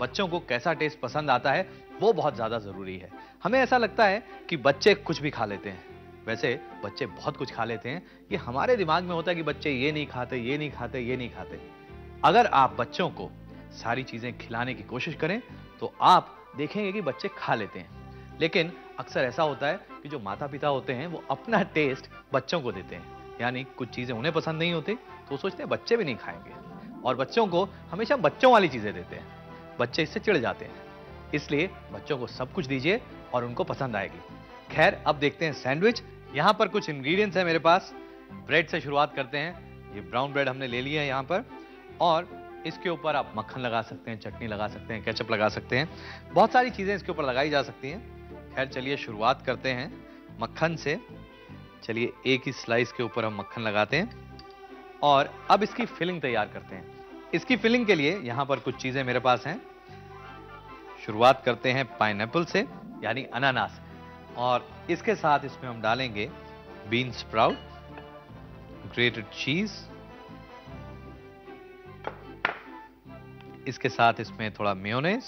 बच्चों को कैसा टेस्ट पसंद आता है वो बहुत ज्यादा जरूरी है। हमें ऐसा लगता है कि बच्चे कुछ भी खा लेते हैं, वैसे बच्चे बहुत कुछ खा लेते हैं। ये हमारे दिमाग में होता है कि बच्चे ये नहीं खाते, ये नहीं खाते, ये नहीं खाते। अगर आप बच्चों को सारी चीजें खिलाने की कोशिश करें तो आप देखेंगे कि बच्चे खा लेते हैं। लेकिन अक्सर ऐसा होता है कि जो माता पिता होते हैं वो अपना टेस्ट बच्चों को देते हैं, यानी कुछ चीजें उन्हें पसंद नहीं होती तो सोचते हैं बच्चे भी नहीं खाएंगे, और बच्चों को हमेशा बच्चों वाली चीजें देते हैं। बच्चे इससे चिढ़ जाते हैं, इसलिए बच्चों को सब कुछ दीजिए और उनको पसंद आएगी। खैर, अब देखते हैं सैंडविच। यहां पर कुछ इंग्रेडिएंट्स है मेरे पास। ब्रेड से शुरुआत करते हैं। ये ब्राउन ब्रेड हमने ले लिया है यहां पर, और इसके ऊपर आप मक्खन लगा सकते हैं, चटनी लगा सकते हैं, केचप लगा सकते हैं, बहुत सारी चीजें इसके ऊपर लगाई जा सकती हैं। खैर चलिए शुरुआत करते हैं मक्खन से। चलिए एक ही स्लाइस के ऊपर हम मक्खन लगाते हैं और अब इसकी फिलिंग तैयार करते हैं। इसकी फिलिंग के लिए यहां पर कुछ चीजें मेरे पास हैं। शुरुआत करते हैं पाइनएप्पल से, यानी अनानास, और इसके साथ इसमें हम डालेंगे बीन स्प्राउट, ग्रेटेड चीज, इसके साथ इसमें थोड़ा मेयोनेज,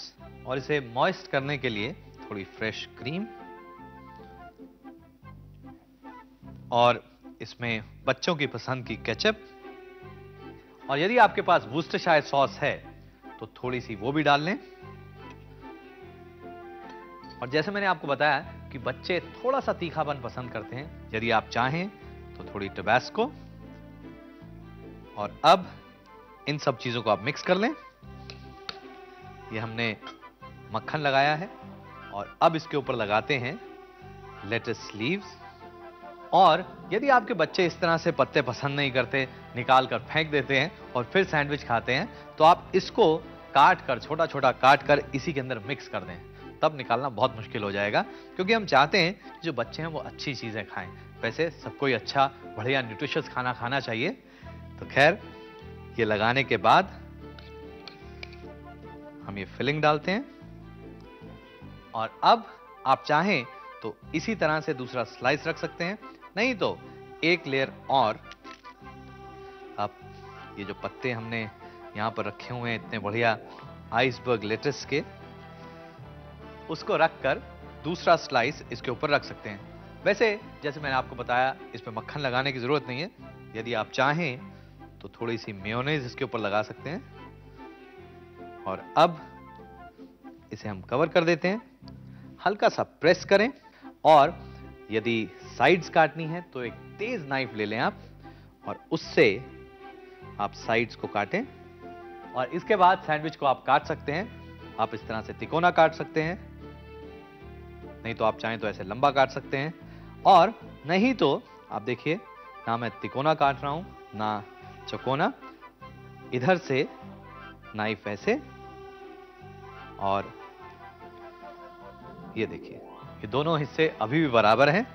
और इसे मॉइस्ट करने के लिए थोड़ी फ्रेश क्रीम, और इसमें बच्चों की पसंद की केचप, और यदि आपके पास वुस्टरशायर सॉस है तो थोड़ी सी वो भी डाल लें। और जैसे मैंने आपको बताया कि बच्चे थोड़ा सा तीखापन पसंद करते हैं, यदि आप चाहें तो थोड़ी टबास्को, और अब इन सब चीजों को आप मिक्स कर लें। ये हमने मक्खन लगाया है और अब इसके ऊपर लगाते हैं लेट्स लीव्स। और यदि आपके बच्चे इस तरह से पत्ते पसंद नहीं करते, निकाल कर फेंक देते हैं और फिर सैंडविच खाते हैं, तो आप इसको काट कर, छोटा छोटा काट कर इसी के अंदर मिक्स कर दें। तब निकालना बहुत मुश्किल हो जाएगा, क्योंकि हम चाहते हैं कि जो बच्चे हैं वो अच्छी चीजें खाएं। वैसे सबको अच्छा बढ़िया न्यूट्रिशियस खाना खाना चाहिए। तो खैर, ये लगाने के बाद हम ये फिलिंग डालते हैं, और अब आप चाहें तो इसी तरह से दूसरा स्लाइस रख सकते हैं, नहीं तो एक लेयर और आप ये जो पत्ते हमने यहां पर रखे हुए हैं इतने बढ़िया आइसबर्ग लेटस के, उसको रखकर दूसरा स्लाइस इसके ऊपर रख सकते हैं। वैसे जैसे मैंने आपको बताया, इसमें मक्खन लगाने की जरूरत नहीं है। यदि आप चाहें तो थोड़ी सी मेयोनेज इसके ऊपर लगा सकते हैं, और अब इसे हम कवर कर देते हैं। हल्का सा प्रेस करें, और यदि साइड्स काटनी है तो एक तेज नाइफ ले लें आप, और उससे आप साइड्स को काटें। और इसके बाद सैंडविच को आप काट सकते हैं। आप इस तरह से तिकोना काट सकते हैं, नहीं तो आप चाहें तो ऐसे लंबा काट सकते हैं, और नहीं तो आप देखिए, ना मैं तिकोना काट रहा हूं ना चौकोना, इधर से नाइफ ऐसे, और ये देखिए, ये दोनों हिस्से अभी भी बराबर हैं,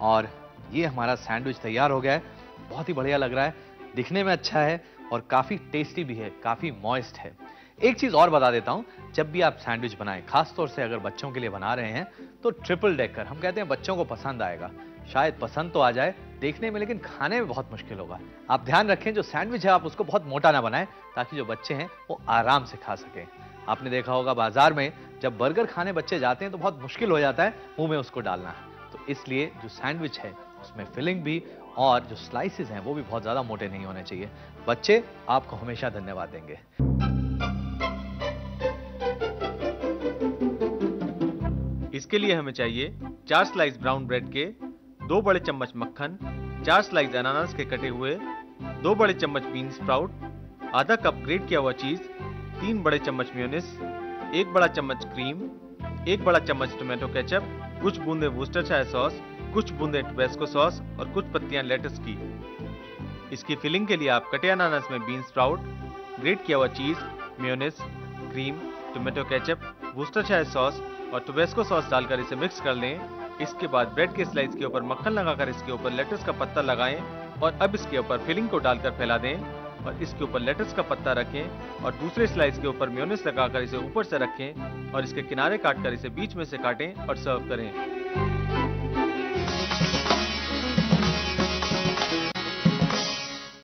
और ये हमारा सैंडविच तैयार हो गया है। बहुत ही बढ़िया लग रहा है, दिखने में अच्छा है और काफी टेस्टी भी है, काफी मॉइस्ट है। एक चीज और बता देता हूं, जब भी आप सैंडविच बनाएं, खासतौर से अगर बच्चों के लिए बना रहे हैं, तो ट्रिपल डेकर, हम कहते हैं बच्चों को पसंद आएगा। शायद पसंद तो आ जाए देखने में, लेकिन खाने में बहुत मुश्किल होगा। आप ध्यान रखें, जो सैंडविच है आप उसको बहुत मोटा ना बनाएं, ताकि जो बच्चे हैं वो आराम से खा सकें। आपने देखा होगा बाजार में जब बर्गर खाने बच्चे जाते हैं तो बहुत मुश्किल हो जाता है मुंह में उसको डालना। तो इसलिए जो सैंडविच है उसमें फिलिंग भी और जो स्लाइसेस हैं वो भी बहुत ज्यादा मोटे नहीं होने चाहिए। बच्चे आपको हमेशा धन्यवाद देंगे। इसके लिए हमें चाहिए 4 स्लाइस ब्राउन ब्रेड के, 2 बड़े चम्मच मक्खन, 4 स्लाइस अनानास के कटे हुए, 2 बड़े चम्मच बीन स्प्राउट, आधा कप ग्रेट किया हुआ चीज, 3 बड़े चम्मच मेयोनेज, 1 बड़ा चम्मच क्रीम, 1 बड़ा चम्मच टोमेटो केचप, कुछ बूंदे वुस्टरशायर सॉस, कुछ बूंदे टबैस्को सॉस और कुछ पत्तियां लेटस की। इसकी फिलिंग के लिए आप कटे अनानास में बीन स्प्राउट, ग्रेट किया हुआ चीज, mayonnaise, cream, tomato ketchup, Worcestershire sauce और टबैस्को सॉस डालकर इसे मिक्स कर लें। इसके बाद ब्रेड के स्लाइस के ऊपर मक्खन लगाकर इसके ऊपर लेटस का पत्ता लगाएं, और अब इसके ऊपर फिलिंग को डालकर फैला दें, और इसके ऊपर लेटस का पत्ता रखें, और दूसरे स्लाइस के ऊपर मेयोनेज लगाकर इसे ऊपर से रखें, और इसके किनारे काटकर इसे बीच में से काटें और सर्व करें।